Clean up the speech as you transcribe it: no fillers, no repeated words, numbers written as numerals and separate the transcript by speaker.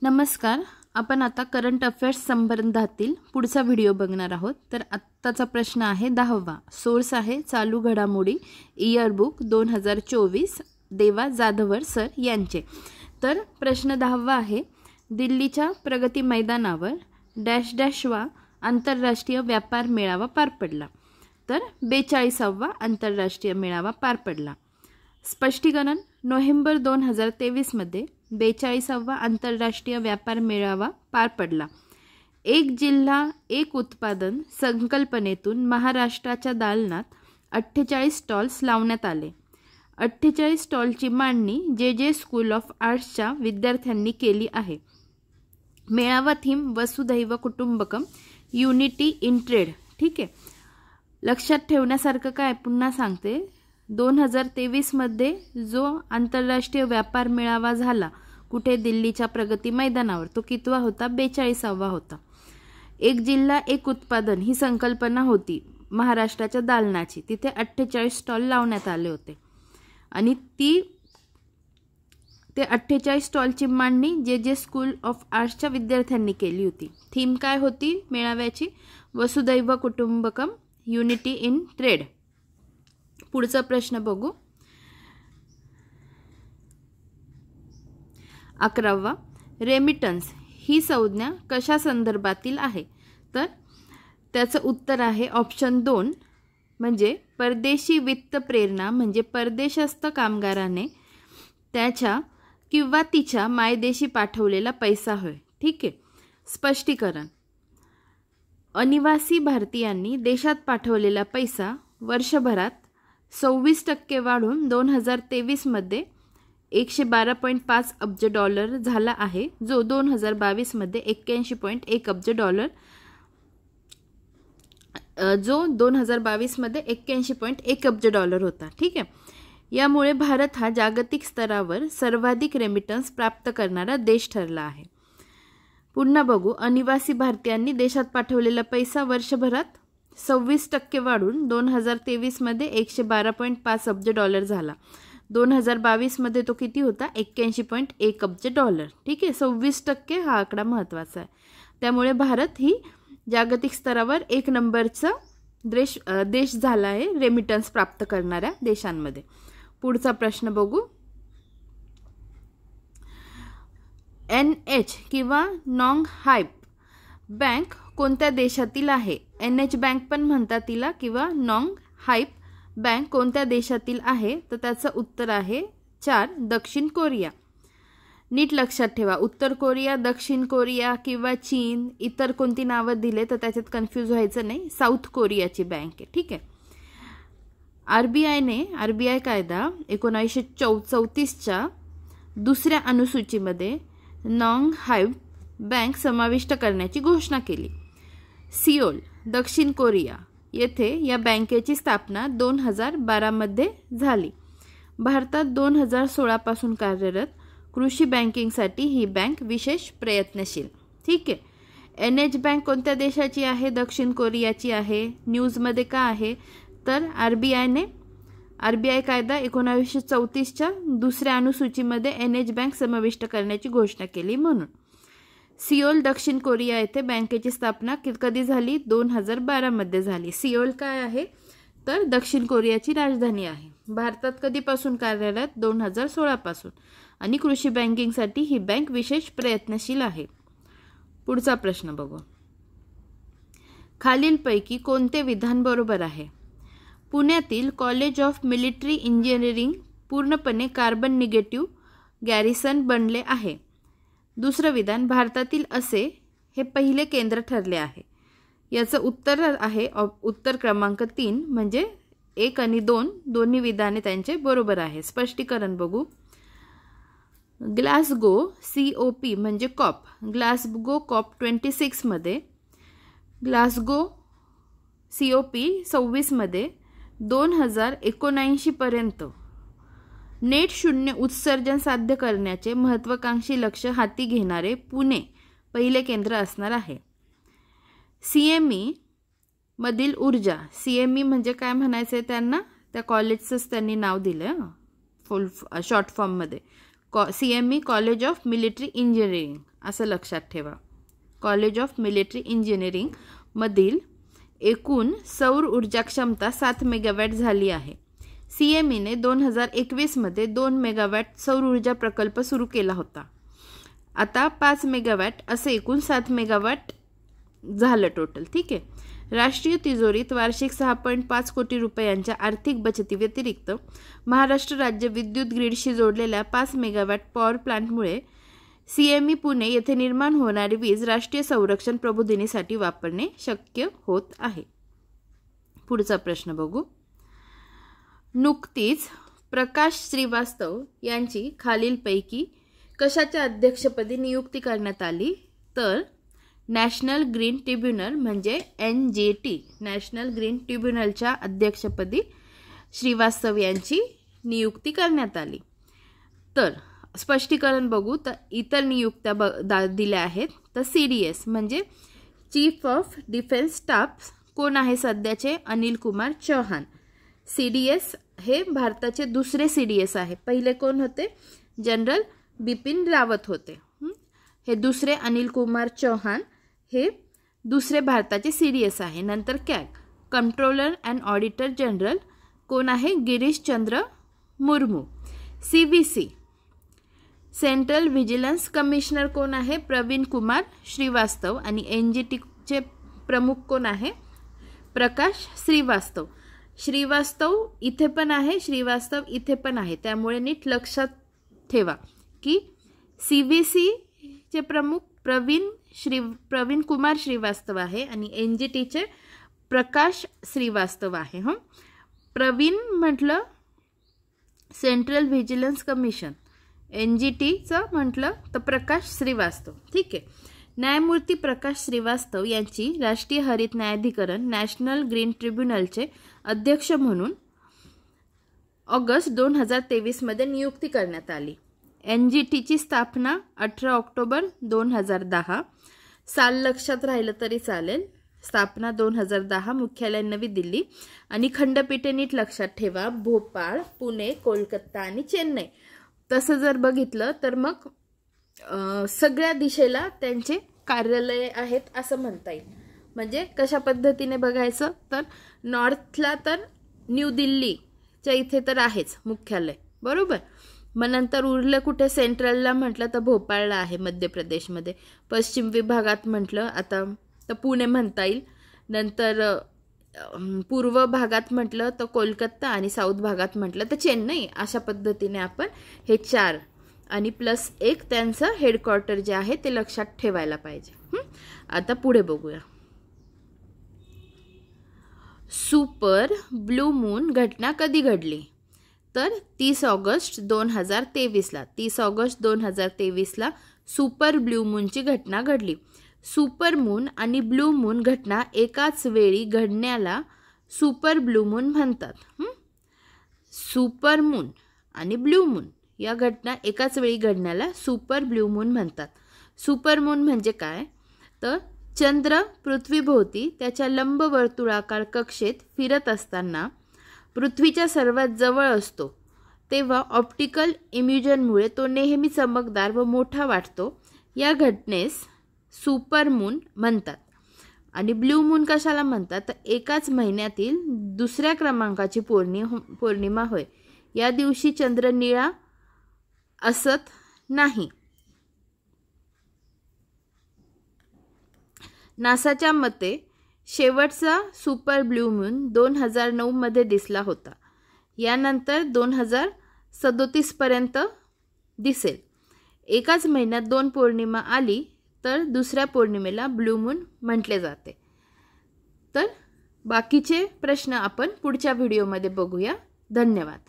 Speaker 1: नमस्कार. आपण आता करंट अफेअर्स संबंधातील पुढचा व्हिडिओ बघणार आहोत. तर आत्ताचा प्रश्न आहे 10वा. सोर्स आहे चालू घडामोडी, इयर बुक 2024, देवा जाधवर सर यांचे. तर प्रश्न 10वा आहे, दिल्लीच्या प्रगती मैदानावर डॅश डॅशवा आंतरराष्ट्रीय व्यापार मेळावा पार पडला. तर 42वा आंतरराष्ट्रीय मेळावा पार पडला. स्पष्टीकरण, नोव्हेंबर 2023 मध्ये 42वा आंतरराष्ट्रीय व्यापार मेळावा पार पडला. एक जिल्हा एक उत्पादन संकल्पनेतून महाराष्ट्राच्या दालनात 48 स्टॉल्स लावण्यात आले. 48 स्टॉलची मांडणी जे स्कूल ऑफ आर्ट्सच्या विद्यार्थ्यांनी केली आहे. मेळावा थीम वसुधैव कुटुंबकम, युनिटी इन ट्रेड. ठीक आहे, लक्षात ठेवण्यासारखं काय, पुन्हा सांगते. 2023 मध्ये जो आंतरराष्ट्रीय व्यापार मेळावा झाला कुठे, दिल्लीच्या प्रगती मैदानावर, तो कितवा होता? 42वा होता. एक जिल्हा एक उत्पादन ही संकल्पना होती महाराष्ट्राच्या दालनाची. तिथे 48 स्टॉल लावण्यात आले होते आणि ते 48 स्टॉलची मांडणी जे स्कूल ऑफ आर्ट्सच्या विद्यार्थ्यांनी केली होती. थीम काय होती मेळाव्याची? वसुधैव कुटुंबकम, युनिटी इन ट्रेड. पुढचा प्रश्न बघू. 11वा, रेमिटन्स ही संज्ञा कशा संदर्भातील आहे? तर त्याचं उत्तर आहे ऑप्शन 2, म्हणजे परदेशी वित्त प्रेरणा, म्हणजे परदेशस्थ कामगाराने त्याच्या किंवा तिच्या मायदेशी पाठवलेला पैसा होय. ठीक आहे. स्पष्टीकरण, अनिवासी भारतीयांनी देशात पाठवलेला पैसा वर्षभरात 26% वाढून 2023 मध्ये 112.5 अब्ज डॉलर झाला आहे, जो 2022 मध्ये 81.1 अब्ज डॉलर होता. ठीक आहे. यामुळे भारत हा जागतिक स्तरावर सर्वाधिक रेमिटन्स प्राप्त करणारा देश ठरला आहे. पुन्हा बघू. अनिवासी भारतीयांनी देशात पाठवलेला पैसा वर्षभरात 26% वाढून 2023 मध्ये 112.5 अब्ज डॉलर झाला. 2022 मध्ये तो किती होता? 81.1 अब्ज डॉलर. ठीक आहे. 26% हा आकडा महत्त्वाचा आहे. त्यामुळे भारत ही जागतिक स्तरावर 1 नंबरचा देश झाला आहे रेमिटन्स प्राप्त करणाऱ्या देशांमध्ये. पुढचा प्रश्न बघू. NH किंवा नॉंग हायप बँक कोणत्या देशातील आहे? NH बँक पण म्हणतात तिला, किंवा नॉंग हायप बँक कोणत्या देशातील आहे? तर त्याचं उत्तर आहे 4, दक्षिण कोरिया. नीट लक्षात ठेवा, उत्तर कोरिया, दक्षिण कोरिया किंवा चीन, इतर कोणती नावं दिले तर त्याच्यात कन्फ्यूज व्हायचं नाही. साऊथ कोरियाची बँक आहे. ठीक आहे. RBI कायदा 1934च्या 2ऱ्या अनुसूचीमध्ये नॉंग हायप बँक समाविष्ट करण्याची घोषणा केली. सिओल, दक्षिण कोरिया येथे या बँकेची स्थापना 2012 मध्ये झाली. भारतात 2016 पासून कार्यरत कृषी बँकिंगसाठी ही बँक विशेष प्रयत्नशील. ठीक आहे. NH बँक कोणत्या देशाची आहे? दक्षिण कोरियाची आहे. न्यूजमध्ये का आहे? तर RBI कायदा 1934च्या 2ऱ्या अनुसूचीमध्ये NH बँक समाविष्ट करण्याची घोषणा केली म्हणून. सिओल, दक्षिण कोरिया येथे बँकेची स्थापना कधी झाली? 2012 मध्ये झाली. सिओल काय आहे? तर दक्षिण कोरियाची राजधानी आहे. भारतात कधीपासून कार्यरत? 2016 पासून. आणि कृषी बँकिंगसाठी ही बँक विशेष प्रयत्नशील आहे. पुढचा प्रश्न बघू. खालीलपैकी कोणते विधान बरोबर आहे? पुण्यातील कॉलेज ऑफ मिलिटरी इंजिनिअरिंग पूर्णपणे कार्बन निगेटिव्ह गॅरिसन बनले आहे. दुसरं विधान, भारतातील असे हे पहिले केंद्र ठरले आहे. याचं उत्तर आहे उत्तर क्रमांक 3, म्हणजे 1 आणि 2 दोन्ही विधाने त्यांचे बरोबर आहे. स्पष्टीकरण बघू. ग्लासगो COP म्हणजे कॉप, ग्लासगो COP 26 मध्ये, ग्लासगो COP 26 मध्ये 2079 पर्यंत नेट शून्य उत्सर्जन साध्य करण्याचे महत्त्वाकांक्षी लक्ष्य हाती घेणारे पुणे पहिले केंद्र असणार आहे. CME मधील ऊर्जा, CME म्हणजे काय म्हणायचे त्यांना? त्या कॉलेजचंच त्यांनी नाव दिलं फुल शॉर्ट फॉर्ममध्ये. CME college of military engineering असं लक्षात ठेवा. कॉलेज ऑफ मिलिटरी इंजिनिअरिंग मधील एकूण सौर ऊर्जा क्षमता 7 मेगावॅट झाली आहे. CMEने 2021 मध्ये 2 मेगावॅट सौर ऊर्जा प्रकल्प सुरू केला होता. आता 5 मेगावॅट असे एकूण 7 मेगावॅट झालं टोटल. ठीक आहे. राष्ट्रीय तिजोरीत वार्षिक 6.5 कोटी रुपयांच्या आर्थिक बचती व्यतिरिक्त महाराष्ट्र राज्य विद्युत ग्रीडशी जोडलेल्या 5 मेगावॅट पॉवर प्लांटमुळे CME पुणे येथे निर्माण होणारी वीज राष्ट्रीय संरक्षण प्रबोधिनीसाठी वापरणे शक्य होत आहे. पुढचा प्रश्न बघू. नुकतीच प्रकाश श्रीवास्तव यांची खालीलपैकी कशाच्या अध्यक्षपदी नियुक्ती करण्यात आली? तर नॅशनल ग्रीन ट्रिब्युनल म्हणजे NGT नॅशनल ग्रीन ट्रिब्युनलच्या अध्यक्षपदी श्रीवास्तव यांची नियुक्ती करण्यात आली. तर स्पष्टीकरण बघू तर इतर नियुक्त्या दिल्या आहेत. तर CDS म्हणजे चीफ ऑफ डिफेन्स स्टाफ कोण आहे सध्याचे? अनिल कुमार चौहान. CDS हे भारताचे दुसरे CDS आहे. पहिले कोण होते? जनरल बिपिन रावत होते. हे दुसरे अनिल कुमार चौहान हे दुसरे भारताचे CDS आहे. नंतर CAG controller and auditor general कोण आहे? Girish Chandra Murmu. CVC central vigilance commissioner कोण आहे? प्रवीण कुमार श्रीवास्तव. आणि NGTचे प्रमुख कोण आहे? प्रकाश श्रीवास्तव. श्रीवास्तव इथे पण आहे, श्रीवास्तव इथे पण आहे. त्यामुळे नीट लक्षात ठेवा की CVCचे प्रमुख प्रवीण कुमार श्रीवास्तव आहे आणि NGTचे प्रकाश श्रीवास्तव आहे. प्रवीण म्हटलं सेंट्रल व्हिजिलन्स कमिशन, NGTचं म्हटलं तर प्रकाश श्रीवास्तव. ठीक आहे. न्यायमूर्ती प्रकाश श्रीवास्तव यांची राष्ट्रीय हरित न्यायाधिकरण नॅशनल ग्रीन ट्रिब्युनलचे अध्यक्ष म्हणून ऑगस्ट 2023 मध्ये नियुक्ती करण्यात आली. NGTची स्थापना 18 ऑक्टोबर 2010. साल लक्षात राहिलं तरी चालेल. स्थापना 2010. मुख्यालय नवी दिल्ली. आणि खंडपीठे नीट लक्षात ठेवा भोपाळ, पुणे, कोलकाता आणि चेन्नई. तसं जर बघितलं तर मग सगळ्या दिशेला त्यांचे कार्यालय आहेत असं म्हणता येईल. म्हणजे कशा पद्धतीने बघायचं तर नॉर्थला तर न्यू दिल्लीच्या इथे तर आहेच मुख्यालय, बरोबर. मग नंतर उरलं कुठे? सेंट्रलला म्हटलं तर भोपाळला आहे मध्य प्रदेशमध्ये. पश्चिम विभागात म्हटलं आता तर पुणे म्हणता येईल. नंतर पूर्व भागात म्हटलं तर कोलकाता आणि साऊथ भागात म्हटलं तर चेन्नई. अशा पद्धतीने आपण हे 4 आणि +1 त्यांचं हेडक्वार्टर जे आहे ते लक्षात ठेवायला पाहिजे. आता पुढे बघूया. सुपर ब्लू मून घटना कधी घडली? तर 30 ऑगस्ट 2023ला. 30 ऑगस्ट 2023ला सुपर ब्लू मूनची घटना घडली. सुपर मून आणि ब्लू मून घटना एकाच वेळी घडण्याला सुपर ब्लू मून म्हणतात. सुपर मून आणि ब्लू मून या घटना एकाच वेळी घडण्याला सुपर ब्लू मून म्हणतात. सुपर मून म्हणजे काय? तर चंद्र पृथ्वीभोवती त्याच्या लंबवर्तुळाकार कक्षेत फिरत असताना पृथ्वीच्या सर्वात जवळ असतो तेव्हा ऑप्टिकल इम्युजनमुळे तो नेहमी चमकदार व मोठा वाटतो. या घटनेस सुपर मून म्हणतात. आणि ब्लू मून कशाला म्हणतात? तर एकाच महिन्यातील दुसऱ्या क्रमांकाची पौर्णिमा होय. या दिवशी चंद्र निळा असत नाही. नासाच्या मते शेवटचा सुपर ब्लू मून 2009 मध्ये दिसला होता. यानंतर 2037 पर्यंत दिसेल. एकाच महिन्यात 2 पौर्णिमा आली तर दुसऱ्या पौर्णिमेला ब्लू मून म्हटले जाते. तर बाकीचे प्रश्न आपण पुढच्या व्हिडिओमध्ये बघूया. धन्यवाद.